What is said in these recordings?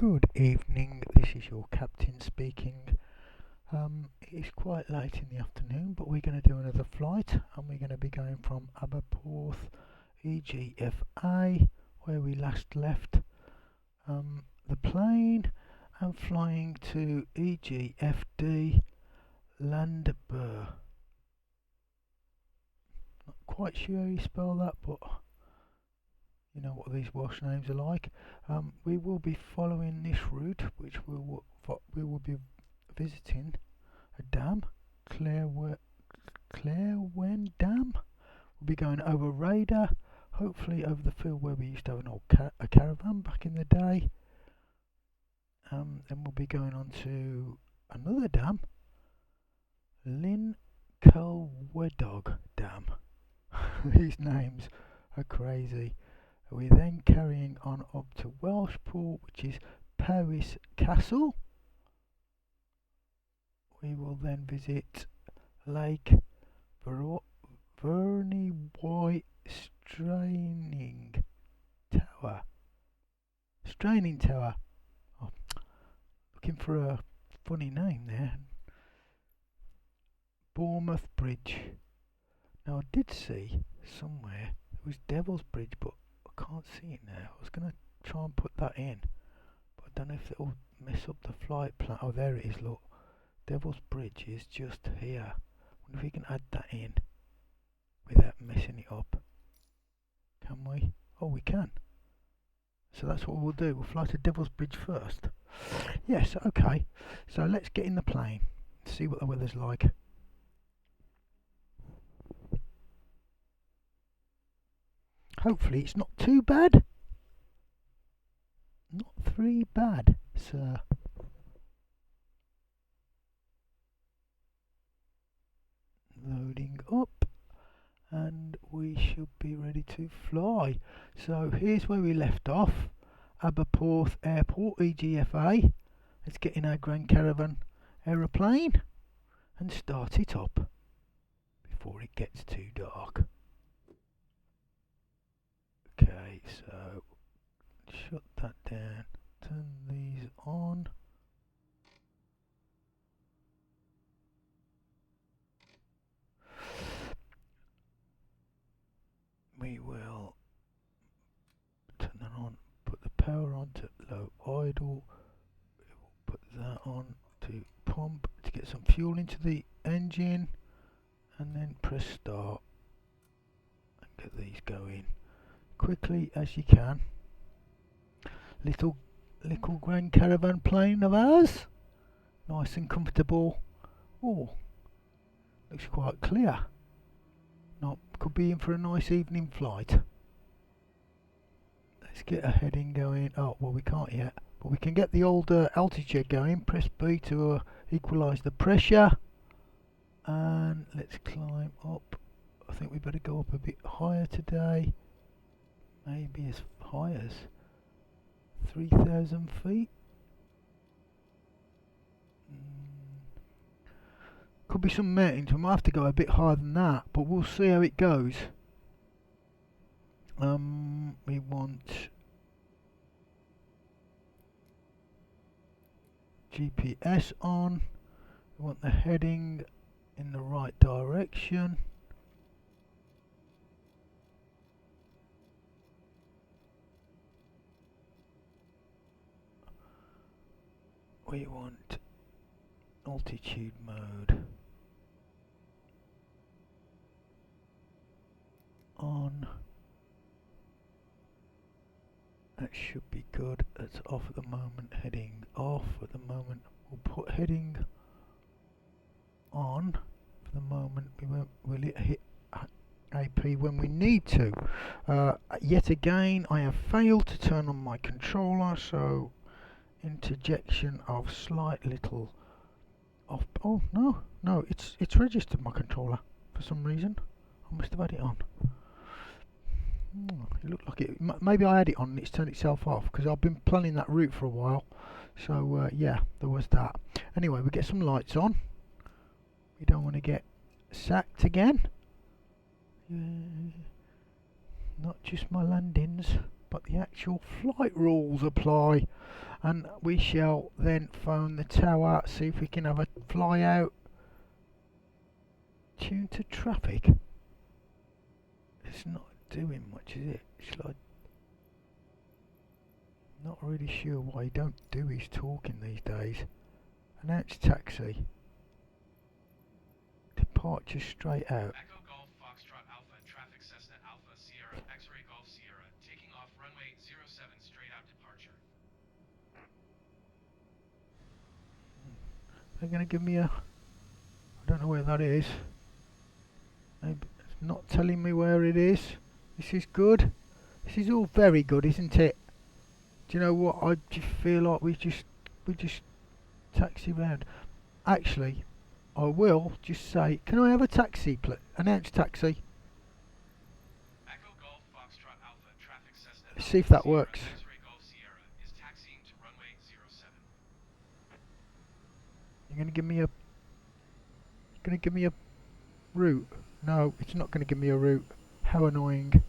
Good evening, this is your captain speaking. It's quite late in the afternoon, but we're going to do another flight, and we're going to be going from Aberporth, EGFA, where we last left the plane, and flying to EGFD, Llandbehr. Not quite sure how you spell that, but you know what these Welsh names are like. We will be following this route, which we will be visiting a dam, Clairwen Dam. We'll be going over Radar, hopefully over the field where we used to have an old caravan back in the day. Then we'll be going on to another dam, Lyn Dam. These names are crazy. We're then carrying on up to Welshpool, which is Paris Castle. We will then visit Lake Verney Straining Tower. Oh, looking for a funny name there. Bournemouth Bridge. Now I did see somewhere it was Devil's Bridge, but I can't see it now. I was going to try and put that in, but I don't know if it'll mess up the flight plan. Oh, there it is, look. Devil's Bridge is just here. I wonder if we can add that in without messing it up. Can we? Oh, we can. So that's what we'll do. We'll fly to Devil's Bridge first. Yes, okay. So let's get in the plane, see what the weather's like. Hopefully it's not too bad. Not three bad, sir. Loading up, and we should be ready to fly. So here's where we left off, Aberporth Airport, EGFA. Let's get in our Grand Caravan aeroplane and start it up before it gets too dark. Okay, so shut that down, turn these on. We will turn that on, put the power on to low idle. We will put that on to pump to get some fuel into the engine, and then press start and get these going quickly as you can. Little Grand Caravan plane of ours, nice and comfortable. Oh, looks quite clear. Not could be in for a nice evening flight. Let's get a heading going. Oh, well, we can't yet, but we can get the old altitude going. Press B to equalise the pressure, and let's climb up. I think we better go up a bit higher today, maybe as high as 3,000 feet. Could be some mountains. We might have to go a bit higher than that, but we'll see how it goes. We want GPS on. We want the heading in the right direction. We want altitude mode on. That should be good. That's off at the moment. Heading off at the moment. We'll put heading on for the moment. We'll hit AP when we need to. Yet again, I have failed to turn on my controller, so interjection of slight little off. Oh no, it's registered my controller for some reason. I must have had it on. It looked like it. Maybe I had it on and it's turned itself off, because I've been planning that route for a while. So yeah, there was that. Anyway, we get some lights on. We don't want to get sacked again. Not just my landings, but the actual flight rules apply. and we shall then phone the tower, see if we can have a fly out. Tune to traffic. It's not doing much, is it? It's like, not really sure why he don't do his talking these days. Announce taxi. Departure straight out. Echo Golf Foxtrot Alpha Traffic Cessna Alpha Sierra X-Ray Golf Sierra taking off runway 07 straight out departure. They're going to give me a... I don't know where that is. Maybe it's not telling me where it is. This is good. This is all very good, isn't it? Do you know what? I just feel like we just taxi round. Actually, I will just say, can I have a taxi, please? Announce taxi. Echo Golf Foxtrot Alpha Traffic Cessna Let's Alpha see if that Sierra works. X-Ray Golf Sierra is taxiing to runway 07. You're going to give me a... Going to give me a route? No, it's not going to give me a route. How annoying.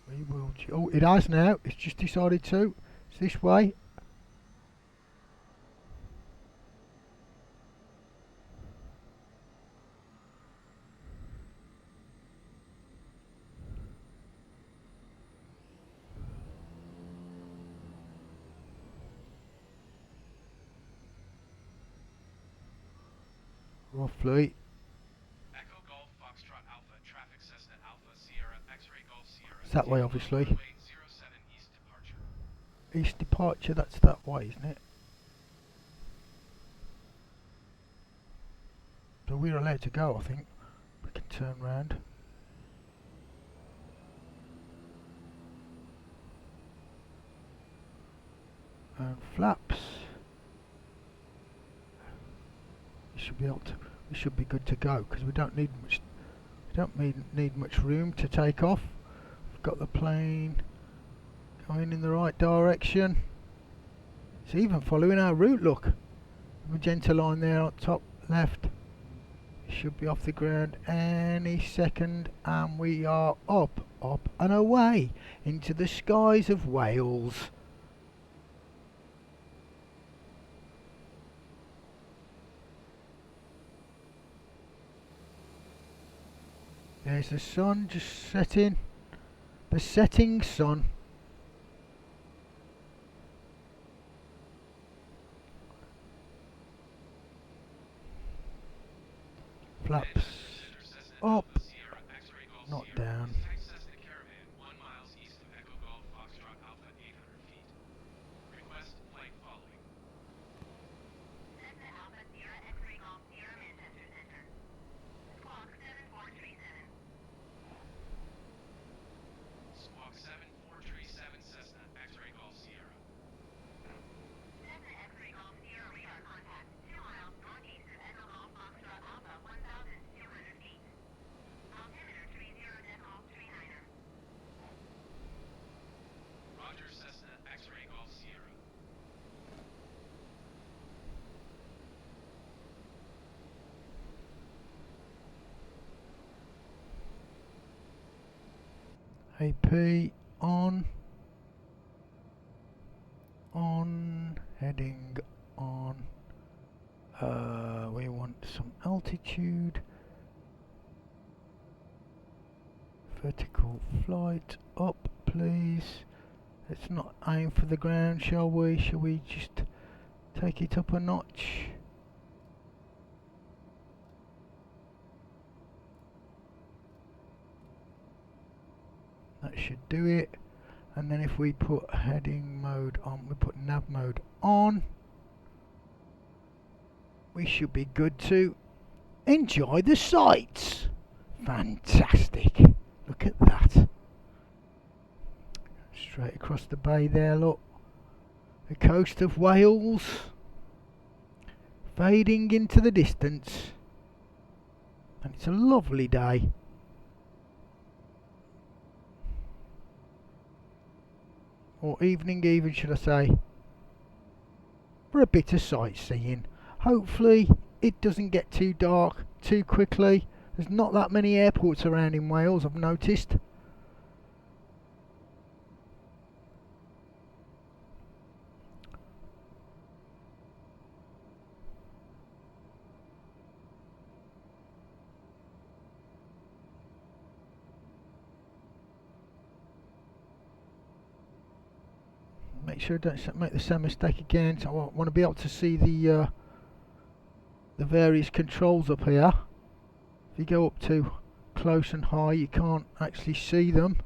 We will... Oh, it has now. It's just decided to. It's this way. Roughly. Echo Golf Foxtrot Alpha Traffic Cessna Alpha Sierra X-Ray Golf Sierra. It's that way, taking off obviously. runway 07 east departure. East departure, that's that way, isn't it? So we're allowed to go, I think. We can turn round. And flaps. We should be able to. We should be good to go because we don't need much. We don't need much room to take off. We've got the plane going in the right direction. It's even following our route. Look, the magenta line there on top left. It should be off the ground any second, and we are up and away into the skies of Wales. There's the sun just setting. The setting sun. Flaps up, not down. AP on, heading on. We want some altitude, vertical flight up, please. Let's not aim for the ground, shall we? Shall we just take it up a notch? That should do it. And then if we put heading mode on, we put nav mode on, we should be good to enjoy the sights. Fantastic. Look at that. Straight across the bay there, look. The coast of Wales. Fading into the distance. And it's a lovely day. Or evening even, should I say, for a bit of sightseeing. Hopefully it doesn't get too dark too quickly. There's not that many airports around in Wales, I've noticed. make sure I don't make the same mistake again. So I want to be able to see the various controls up here. If you go up too close and high, you can't actually see them.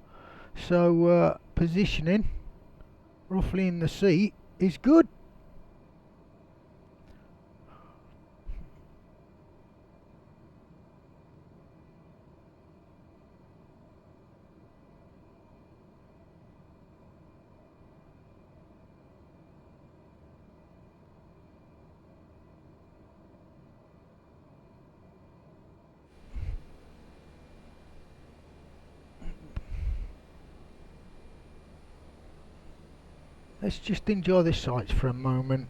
So positioning roughly in the seat is good. Let's just enjoy the sights for a moment.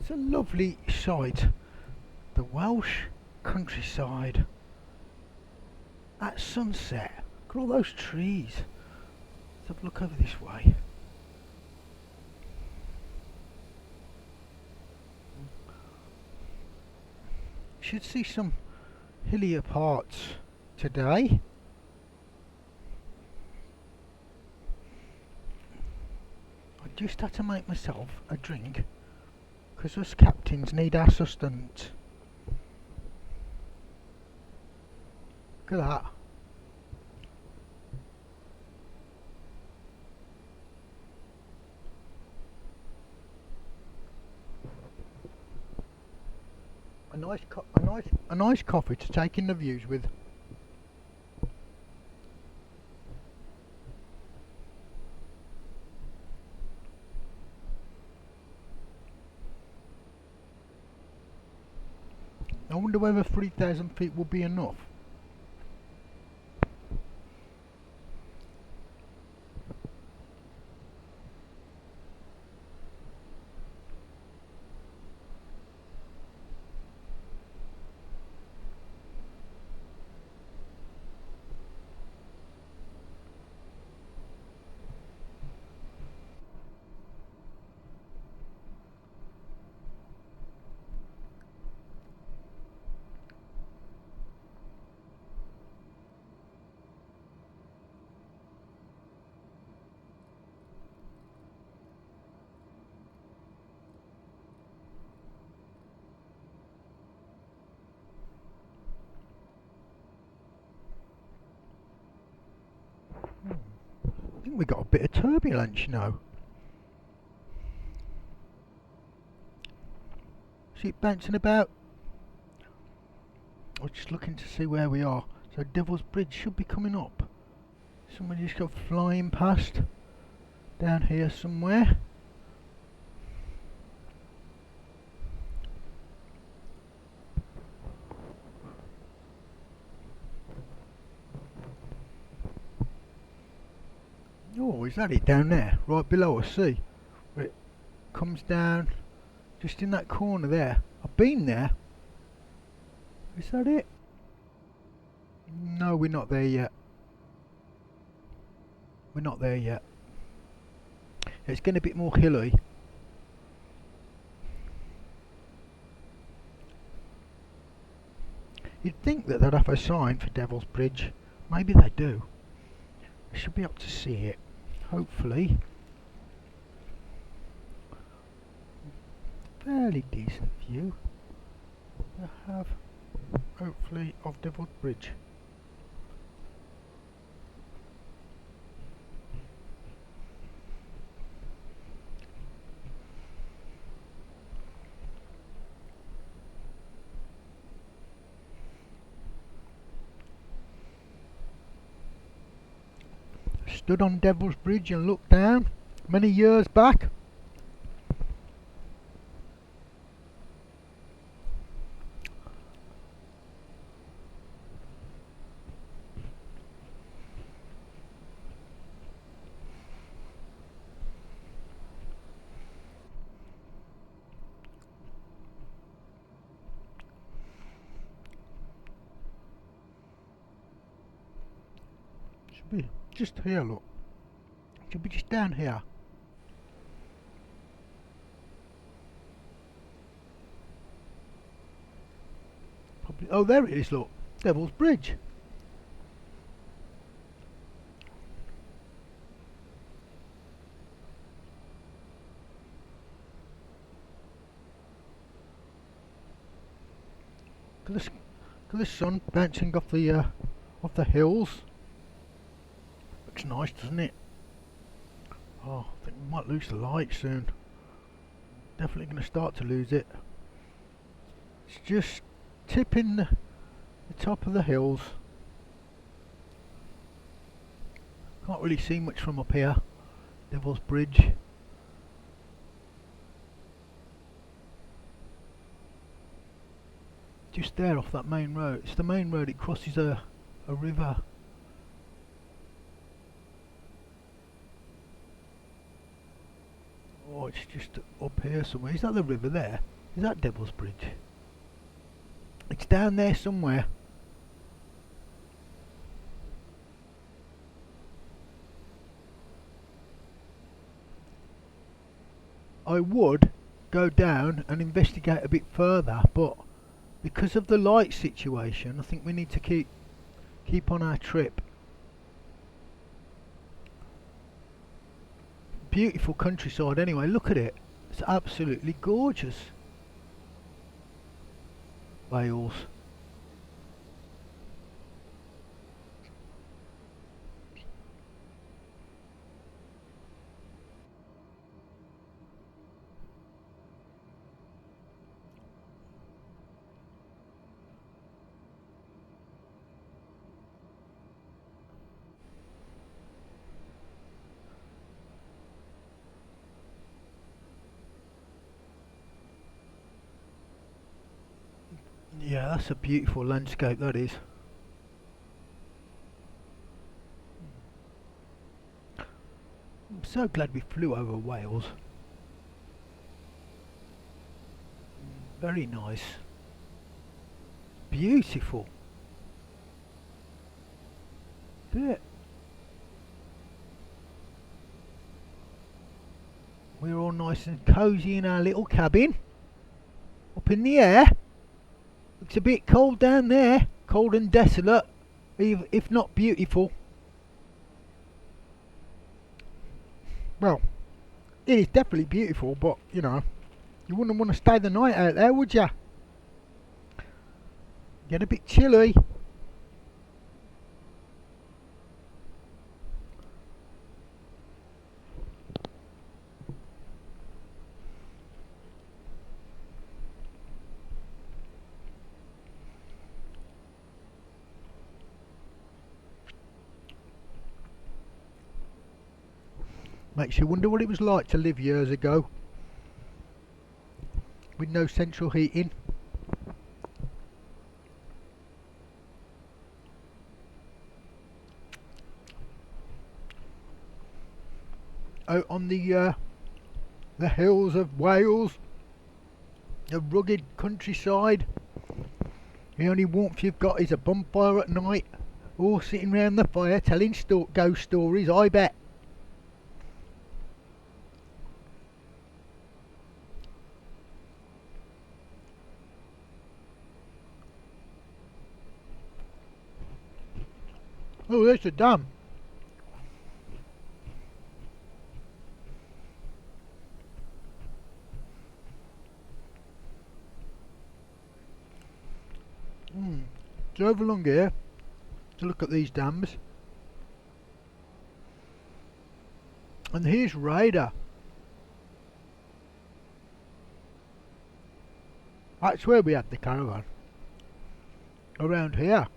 It's a lovely sight. The Welsh countryside at sunset. Look at all those trees. Let's have a look over this way. Should see some hillier parts today. I just had to make myself a drink because us captains need our sustenance. Look at that. A nice coffee to take in the views with. I wonder whether 3,000 feet will be enough. I think we got a bit of turbulence, you know. See it bouncing about? I was just looking to see where we are. So Devil's Bridge should be coming up. Someone just got flying past down here somewhere. Oh, is that it down there? Right below us, see? Where it comes down just in that corner there. I've been there. Is that it? No, we're not there yet. We're not there yet. It's getting a bit more hilly. You'd think that they'd have a sign for Devil's Bridge. Maybe they do. I should be able to see it. Hopefully. Fairly decent view. I have, hopefully, of Devil's Bridge. Stood on Devil's Bridge and looked down many years back. Should be just here, look. Should be just down here. Probably. Oh, there it is, look. Devil's Bridge. Look at the sun bouncing off the hills. Looks nice, doesn't it? Oh, I think we might lose the light soon. Definitely going to start to lose it. It's just tipping the top of the hills. Can't really see much from up here. Devil's Bridge. Just there off that main road. It's the main road, it crosses a river. Oh, Oh, it's just up here somewhere. Is that the river there? Is that Devil's Bridge? It's down there somewhere. I would go down and investigate a bit further, but because of the light situation, I think we need to keep on our trip. Beautiful countryside anyway, look at it. It's absolutely gorgeous. Wales. Yeah, that's a beautiful landscape, that is. I'm so glad we flew over Wales. Very nice. Beautiful. Look at it. We're all nice and cosy in our little cabin. Up in the air. Looks a bit cold down there. Cold and desolate. If not beautiful. Well, it is definitely beautiful, but, you know, you wouldn't want to stay the night out there, would you? Get a bit chilly. Makes you wonder what it was like to live years ago with no central heating. Out on the hills of Wales, the rugged countryside. The only warmth you've got is a bonfire at night, all sitting round the fire telling ghost stories, I bet. Oh, there's the dam. Drove along here to look at these dams. And here's Raider. That's where we had the caravan. Around here.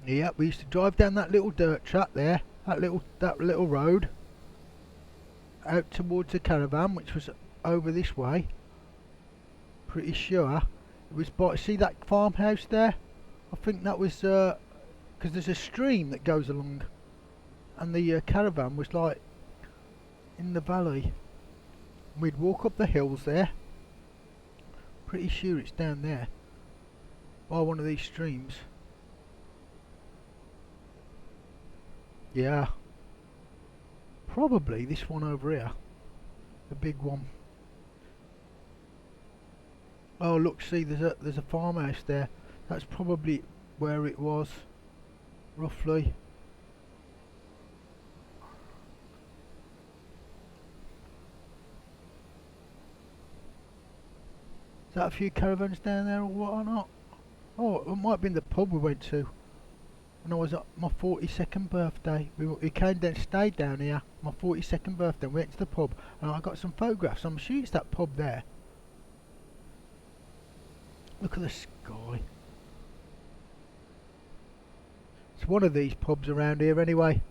Yeah, we used to drive down that little dirt track there, that little road, out towards the caravan, which was over this way. Pretty sure it was by. See that farmhouse there? I think that was because there's a stream that goes along, and the caravan was like in the valley. We'd walk up the hills there. Pretty sure it's down there by one of these streams. Yeah, probably this one over here, the big one. Oh look, see, there's a farmhouse there. That's probably where it was, roughly. Is that a few caravans down there or what or not? Oh, it might have been the pub we went to when I was at my 42nd birthday. We came down, stayed down here, my 42nd birthday, we went to the pub, and I got some photographs. I'm sure it's that pub there. Look at the sky. It's one of these pubs around here anyway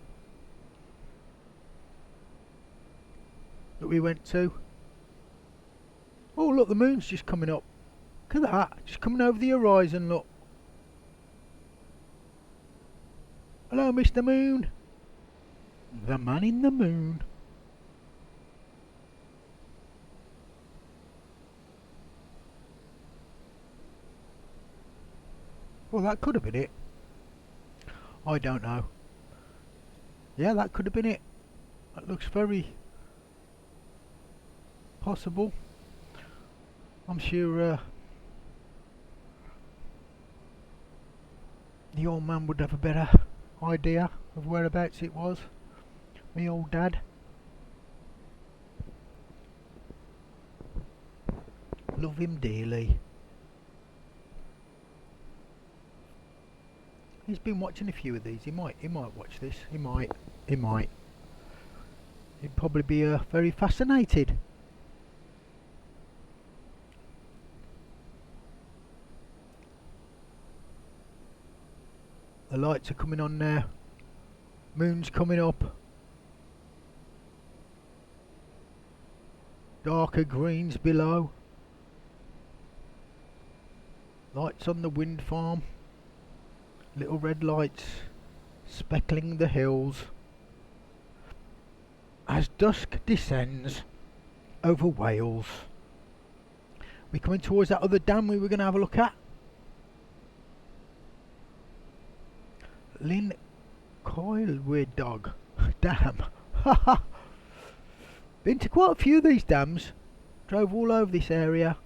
that we went to. Oh look, the moon's just coming up. Look at that, just coming over the horizon, look. Hello, Mr. Moon. The man in the moon. Well, that could have been it. I don't know. Yeah, that could have been it. That looks very possible. I'm sure the old man would have a better idea of whereabouts it was. Me old dad. Love him dearly. He's been watching a few of these. He might watch this. He might. He'd probably be very fascinated. The lights are coming on now. Moon's coming up. Darker greens below. Lights on the wind farm. Little red lights speckling the hills. As dusk descends over Wales. We're coming towards that other dam we were going to have a look at. Lynn Coilweir Dog Dam. Been to quite a few of these dams. Drove all over this area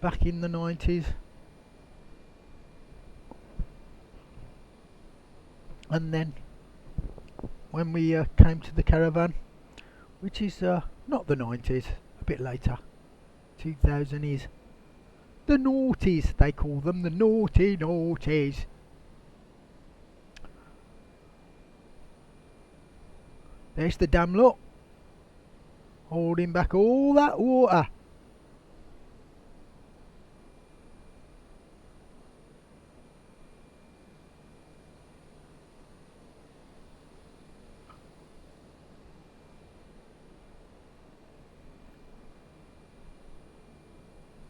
back in the 90s. And then when we came to the caravan, which is not the 90s, a bit later, 2000 is the noughties, they call them, the naughty noughties. There's the dam, look, holding back all that water.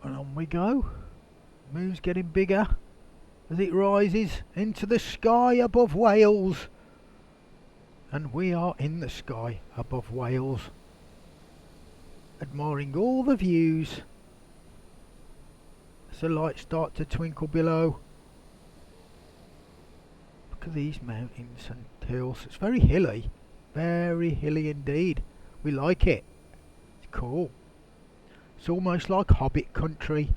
And on we go. Moon's getting bigger as it rises into the sky above Wales. And we are in the sky above Wales, admiring all the views as the lights start to twinkle below. Look at these mountains and hills. It's very hilly indeed. We like it. It's cool. It's almost like Hobbit country.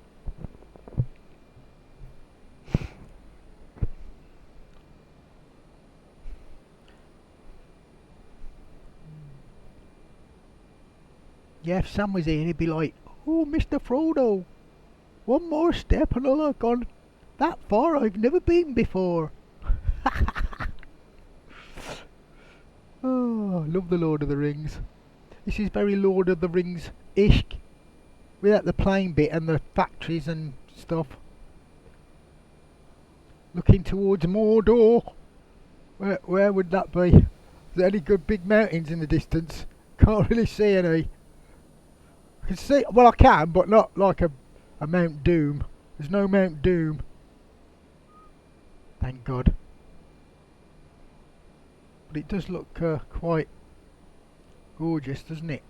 Yeah, if Sam was here, he'd be like, "Oh, Mr. Frodo, one more step and I'll have gone that far. I've never been before." Oh, I love the Lord of the Rings. This is very Lord of the Rings-ish, without the playing bit and the factories and stuff. Looking towards Mordor. Where would that be? Is there any good big mountains in the distance? Can't really see any. I can see, well I can, but not like a Mount Doom. There's no Mount Doom. Thank God. But it does look quite gorgeous, doesn't it?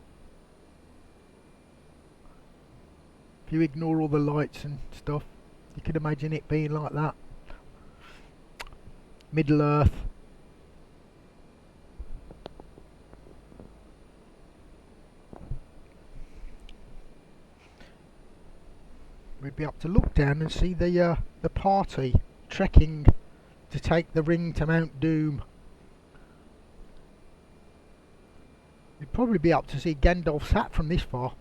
If you ignore all the lights and stuff, you could imagine it being like that. Middle Earth. We'd be up to look down and see the party trekking to take the ring to Mount Doom. We'd probably be up to see Gandalf's hat from this far.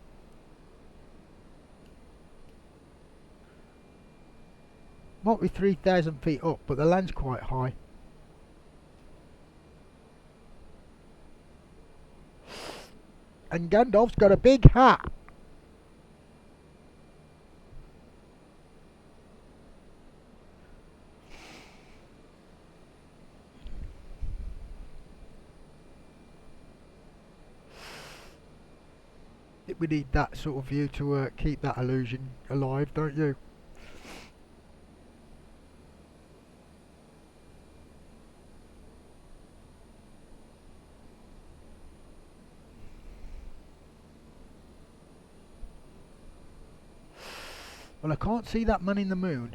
Might be 3,000 feet up, but the land's quite high. And Gandalf's got a big hat. we need that sort of view to keep that illusion alive, don't you? Well, I can't see that man in the moon.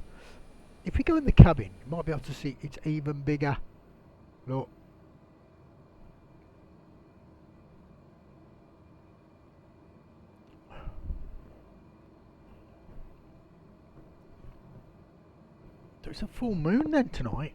If we go in the cabin, you might be able to see it's even bigger. Look. There's a full moon then tonight.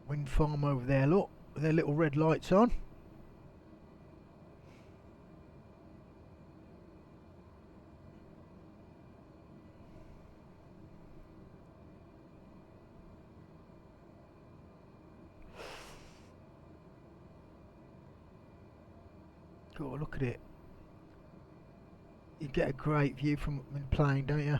Wind farm over there, look, with their little red lights on. God, look at it. You get a great view from the plane, don't you?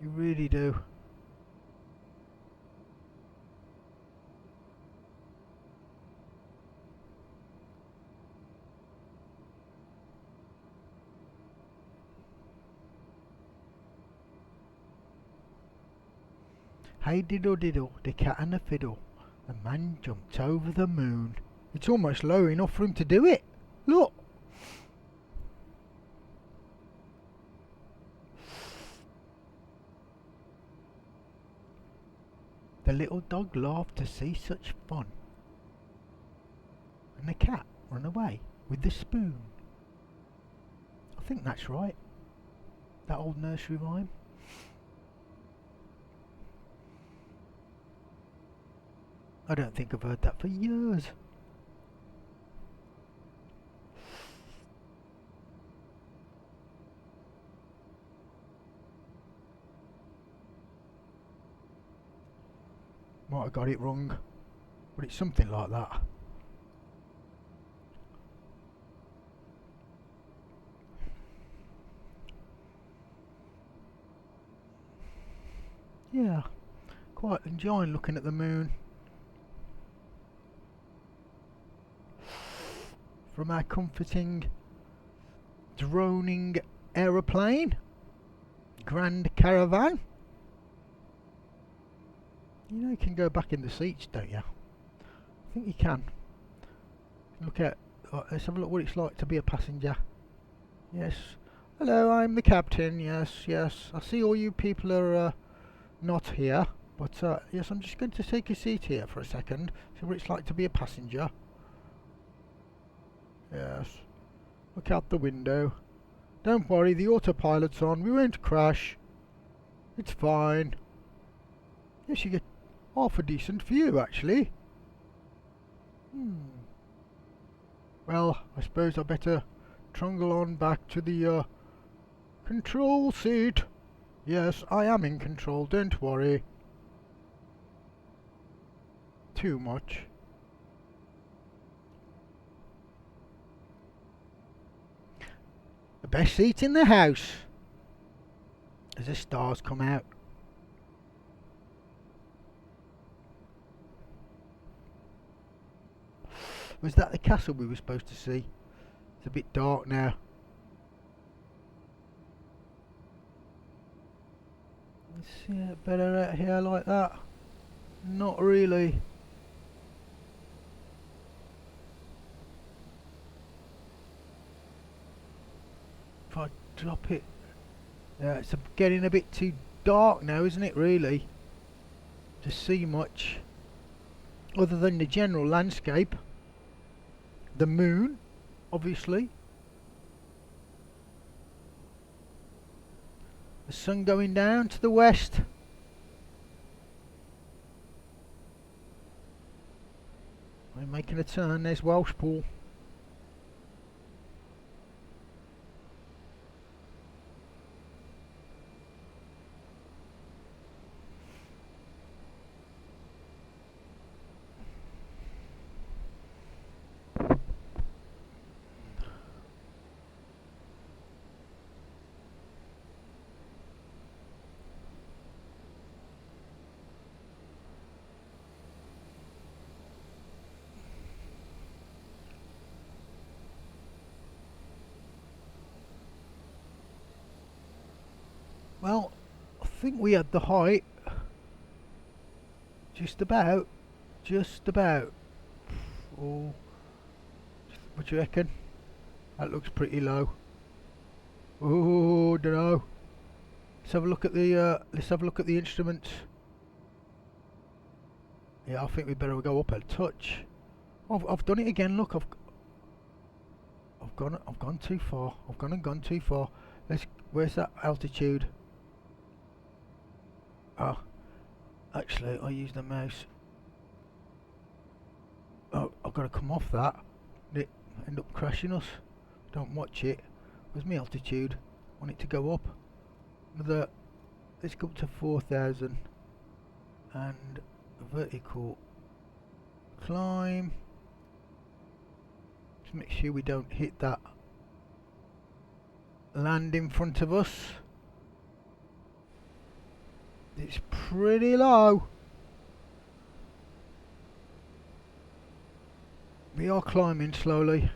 You really do. Hey diddle diddle, the cat and the fiddle. The man jumped over the moon. It's almost low enough for him to do it. Look. The little dog laughed to see such fun. And the cat ran away with the spoon. I think that's right. That old nursery rhyme. I don't think I've heard that for years. Might have got it wrong, but it's something like that. Yeah, quite enjoying looking at the moon. From our comforting, droning aeroplane, Grand Caravan. You know you can go back in the seats, don't you? I think you can. Look at, let's have a look what it's like to be a passenger. Yes. Hello, I'm the captain. Yes, yes. I see all you people are not here. But yes, I'm just going to take a seat here for a second. See what it's like to be a passenger. Yes. Look out the window. Don't worry, the autopilot's on. We won't crash. It's fine. Yes, you get half a decent view, actually. Well, I suppose I better trundle on back to the control seat. Yes, I am in control, don't worry. Too much. The best seat in the house. As the stars come out. Was that the castle we were supposed to see? It's a bit dark now. Let's see it better out here like that. Not really. If I drop it. Yeah, it's getting a bit too dark now, isn't it, really? To see much. Other than the general landscape. The moon, obviously. The sun going down to the west. We're making a turn, there's Welshpool. Well, I think we had the height. Just about. Just about. Oh, what do you reckon? That looks pretty low. Oh, dunno. Let's have a look at the instruments. Yeah, I think we better go up a touch. I've done it again. Look, I've gone too far. I've gone too far. Where's that altitude? Ah, actually, I use the mouse. Oh, I've got to come off that. It end up crashing us. Don't watch it. Where's my altitude? I want it to go up. Let's go up to 4,000 and vertical climb. Just make sure we don't hit that land in front of us. It's pretty low. We are climbing slowly.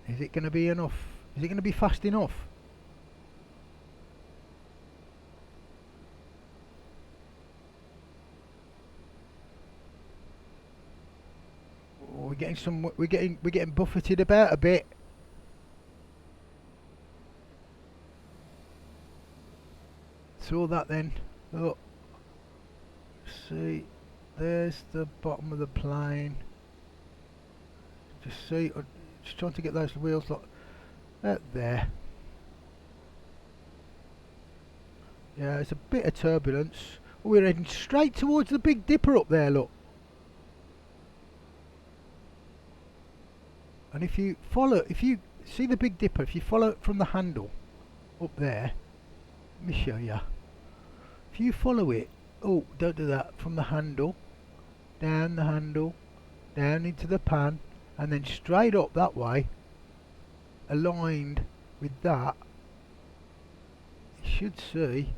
Is it going to be enough? Is it going to be fast enough? Oh, we're getting buffeted about a bit. Saw that then. Look. See, there's the bottom of the plane. Just see, just trying to get those wheels like there. Yeah, there's a bit of turbulence. Oh, we're heading straight towards the Big Dipper up there, look. And if you see the Big Dipper, if you follow it from the handle up there, let me show you. If you follow it, oh, don't do that, from the handle, down the handle, down into the pan, and then straight up that way, aligned with that, you should see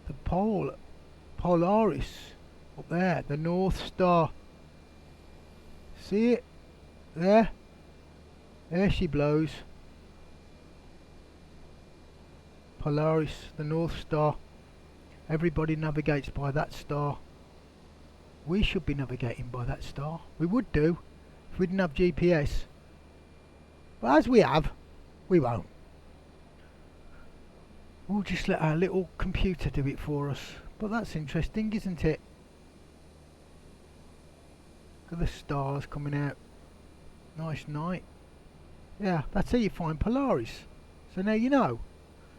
the Polaris up there, the North Star. See it? There? There she blows. Polaris, the North Star. Everybody navigates by that star. We should be navigating by that star. We would do if we didn't have GPS. But as we have, we won't. We'll just let our little computer do it for us. But that's interesting, isn't it? Look at the stars coming out. Nice night. Yeah, that's how you find Polaris. So now you know.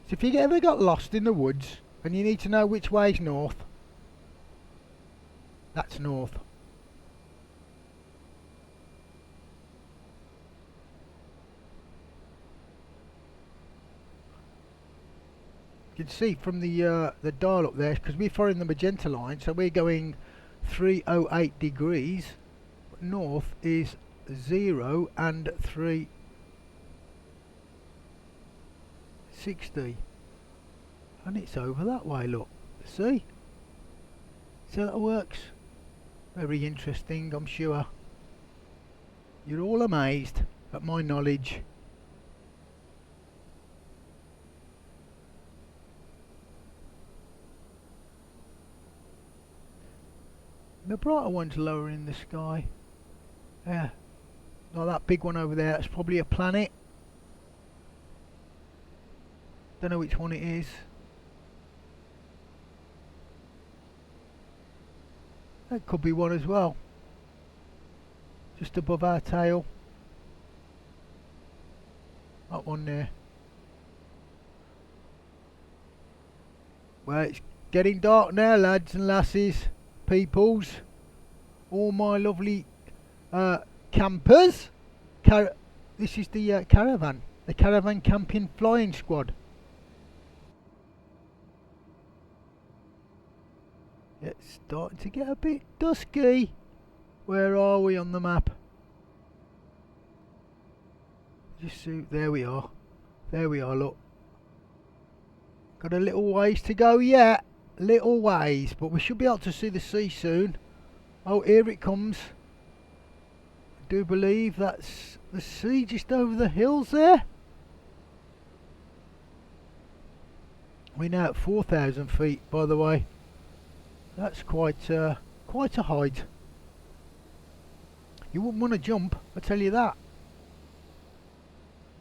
So if you ever got lost in the woods and you need to know which way is north, that's north. You can see from the dial up there, because we're following the magenta line, so we're going 308 degrees. North is 0 and 360, and it's over that way. Look, see? So that works. Very interesting, I'm sure. You're all amazed at my knowledge. The brighter one's lower in the sky. Yeah, like that big one over there, that's probably a planet. Don't know which one it is. That could be one as well. Just above our tail. That one there. Well, it's getting dark now, lads and lasses, peoples, all my lovely campers. This is the caravan, the caravan camping flying squad. It's starting to get a bit dusky. Where are we on the map? Just see, there we are. There we are, look. Got a little ways to go yet. Little ways, but we should be able to see the sea soon. Oh, here it comes. do believe that's the sea just over the hills there. We're now at 4,000 feet, by the way. That's quite a height. You wouldn't want to jump, I tell you that.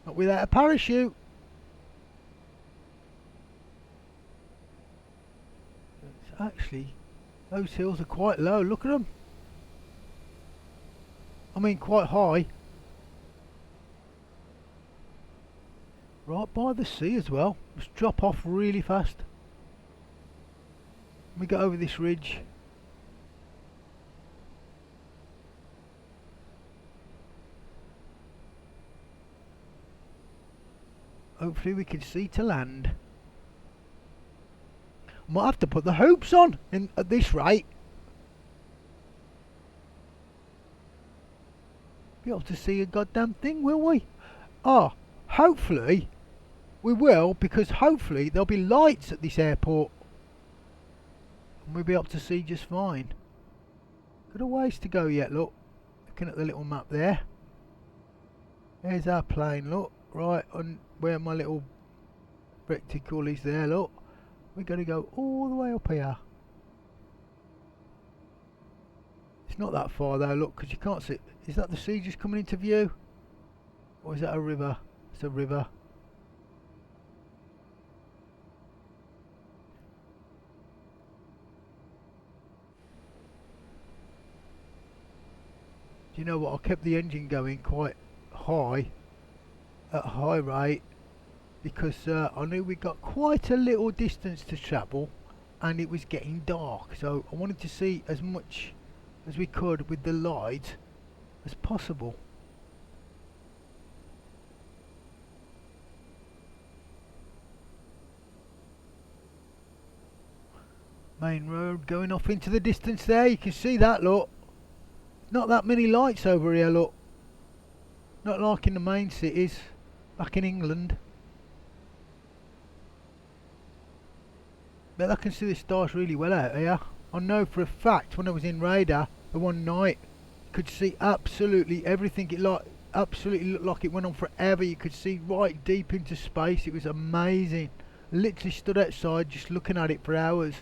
Not without a parachute. It's actually, those hills are quite low. Look at them. I mean, quite high. Right by the sea as well. Just drop off really fast. We go over this ridge. Hopefully we can see to land. Might have to put the hopes on at this rate. Be able to see a goddamn thing, will we? Ah, hopefully we will, because hopefully there'll be lights at this airport and we'll be able to see just fine. Got a ways to go yet, look. Looking at the little map there. There's our plane, look. Right on where my little rectangle is there, look. We're going to go all the way up here. It's not that far though, look, because you can't see. Is that the sea just coming into view? Or is that a river? It's a river. Do you know what? I kept the engine going quite high, at a high rate, because I knew we got quite a little distance to travel and it was getting dark, so I wanted to see as much as we could with the light as possible. Main road going off into the distance there, you can see that, look. Not that many lights over here, look. Not like in the main cities back in England. But I can see the stars really well out here. I know for a fact when I was in radar the one night, could see absolutely everything. It absolutely looked like it went on forever. You could see right deep into space. It was amazing. Literally stood outside just looking at it for hours.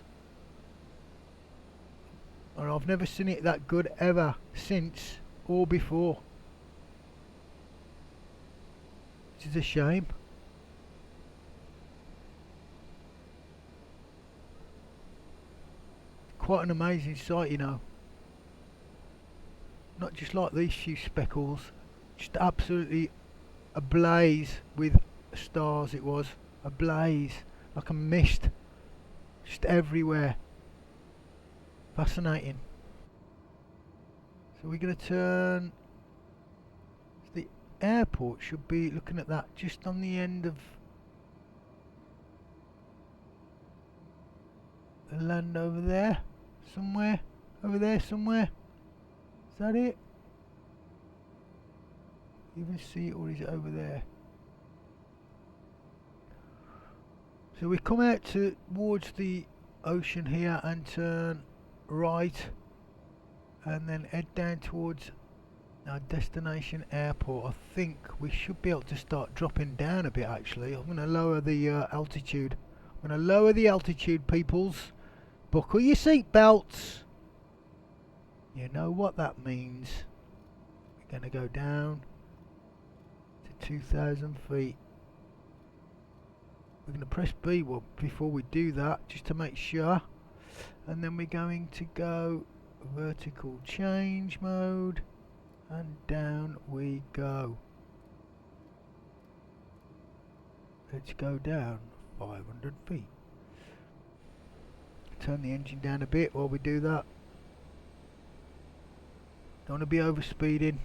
And I've never seen it that good ever since or before. Which is a shame. Quite an amazing sight, you know. Not just like these few speckles, just absolutely ablaze with stars. It was ablaze, like a mist, just everywhere. Fascinating. So we're going to turn. The airport should be looking at that just on the end of the land over there, somewhere. Over there somewhere. Is that it? You even see it, or is it over there? So we come out towards the ocean here and turn right and then head down towards our destination airport. I think we should be able to start dropping down a bit actually. I'm going to lower the altitude. I'm going to lower the altitude, peoples. Buckle your seat belts. You know what that means. We're going to go down to 2,000 feet. We're going to press B before we do that, just to make sure. And then we're going to go vertical change mode. And down we go. Let's go down 500 feet. Turn the engine down a bit while we do that. Don't want to be over speeding.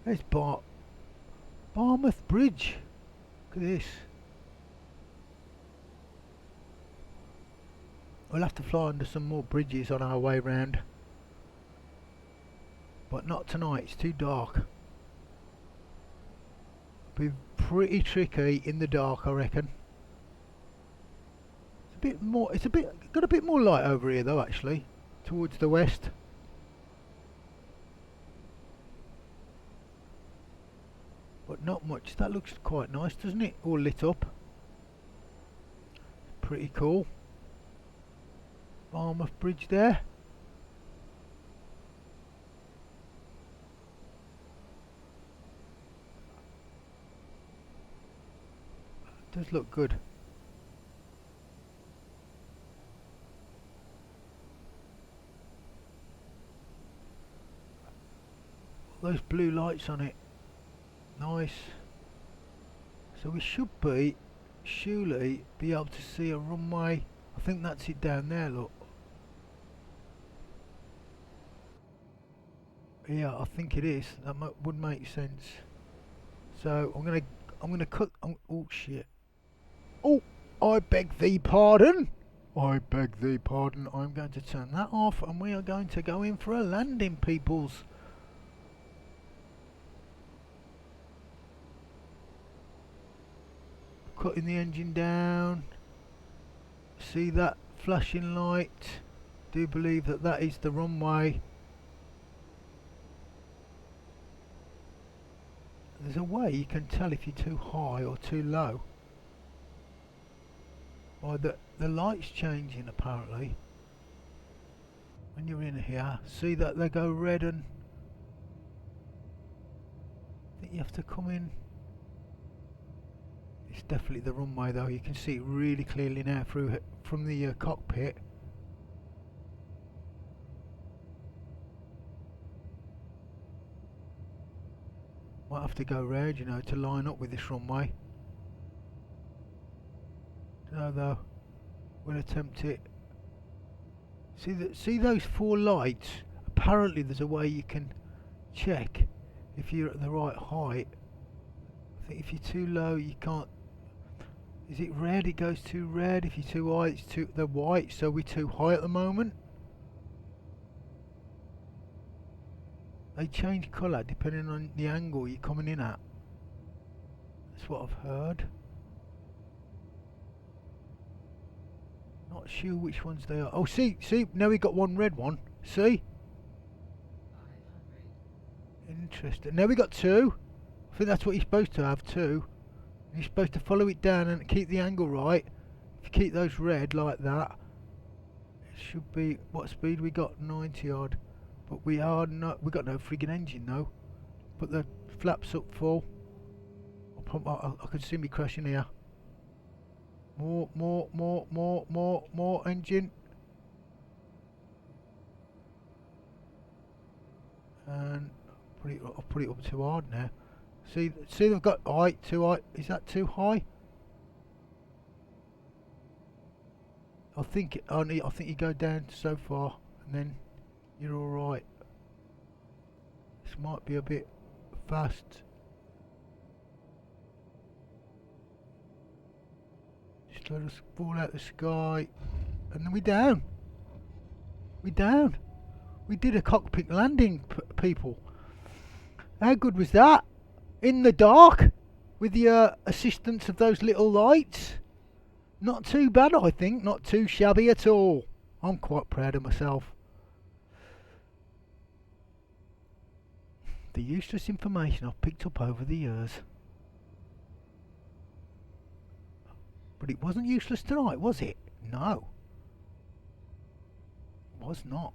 There's Barmouth Bridge. Look at this. We'll have to fly under some more bridges on our way round. But not tonight, it's too dark. Be pretty tricky in the dark, I reckon. It's a bit more. It's a bit got a bit more light over here though, actually, towards the west. But not much. That looks quite nice, doesn't it? All lit up. Pretty cool. Barmouth Bridge there. Does look good. Those blue lights on it. Nice. So we should surely be able to see a runway. I think that's it down there, look. Yeah, I think it is. That would make sense. So I'm gonna cut. Oh shit. Oh, I beg thee pardon. I beg thee pardon. I'm going to turn that off, and we are going to go in for a landing, peoples. Cutting the engine down. See that flashing light? Do believe that that is the runway. There's a way you can tell if you're too high or too low. By the light's changing apparently. When you're in here, see that they go red, and I think you have to come in. It's definitely the runway though. You can see it really clearly now through from the cockpit. Might have to go round, you know, to line up with this runway. No, though, we'll attempt it. See those four lights? Apparently, there's a way you can check if you're at the right height. I think if you're too low, you can't. Is it red? It goes too red. If you're too high, it's too the white. So we're too high at the moment. They change colour depending on the angle you're coming in at. That's what I've heard. Not sure which ones they are. Oh, see, now we got one red one. See? 500. Interesting. Now we got two. I think that's what you're supposed to have, two. You're supposed to follow it down and keep the angle right. If you keep those red like that, it should be, what speed we got? 90 odd. But we got no friggin' engine though. Put the flaps up full. I can see me crashing here. More engine. And I'll put it up too hard now. See they've got height too high. Is that too high? I think you go down so far and then you're alright. This might be a bit fast. Just let us fall out the sky. And then we're down. We're down. We did a cockpit landing, people. How good was that? In the dark? With the assistance of those little lights? Not too bad, I think. Not too shabby at all. I'm quite proud of myself. The useless information I've picked up over the years. But it wasn't useless tonight, was it? No. It was not.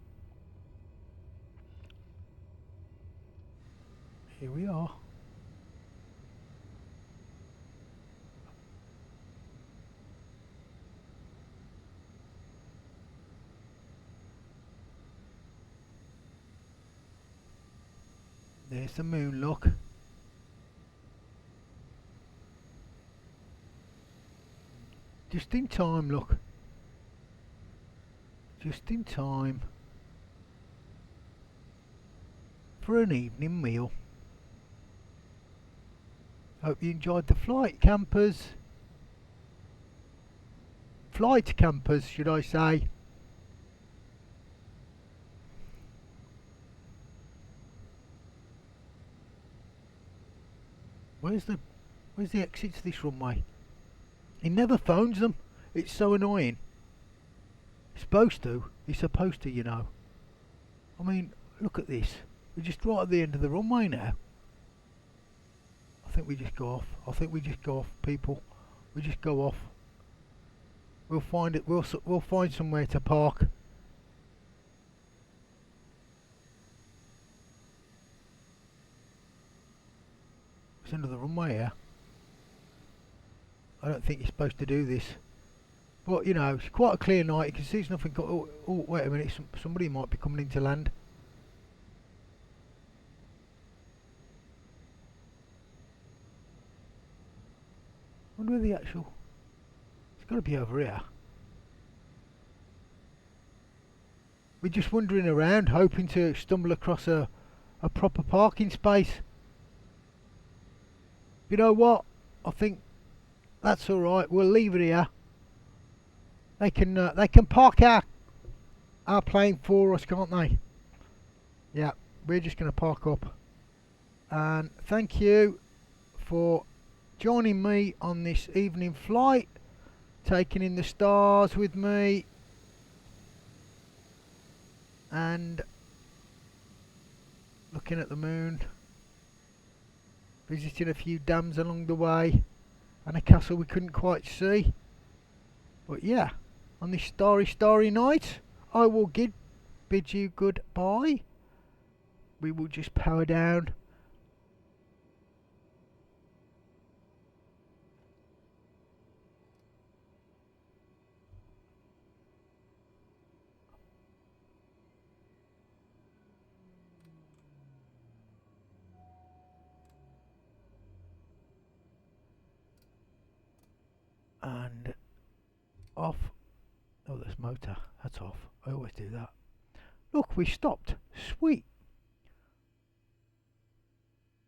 Here we are. There's the moon, look. Just in time, look. Just in time for an evening meal. Hope you enjoyed the flight, campers. Flight campers, should I say. Where's the Where's the exit to this runway? He never phones them. It's so annoying. He's supposed to. He's supposed to, you know. I mean, look at this. We're just right at the end of the runway now. I think we just go off. I think we just go off, people. We just go off. We'll find it. We'll find somewhere to park. It's under the runway here. I don't think you're supposed to do this. But, you know, it's quite a clear night. You can see there's nothing... Oh, wait a minute. Somebody might be coming into land. I wonder where the actual... It's got to be over here. We're just wandering around, hoping to stumble across a proper parking space. You know what? I think that's all right. We'll leave it here. They can park our plane for us, can't they? Yeah, we're just going to park up. And thank you for joining me on this evening flight, taking in the stars with me, and looking at the moon, visiting a few dams along the way, and a castle we couldn't quite see. But yeah, on this starry night, I will bid you goodbye. We will just power down. And off. Oh, there's motor. That's off. I always do that. Look, we stopped. Sweet.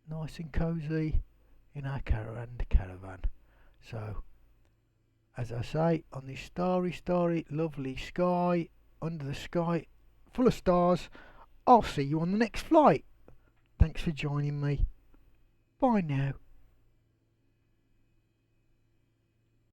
Nice and cosy in our caravan. So, as I say, on this starry, lovely sky, under the sky, full of stars, I'll see you on the next flight. Thanks for joining me. Bye now.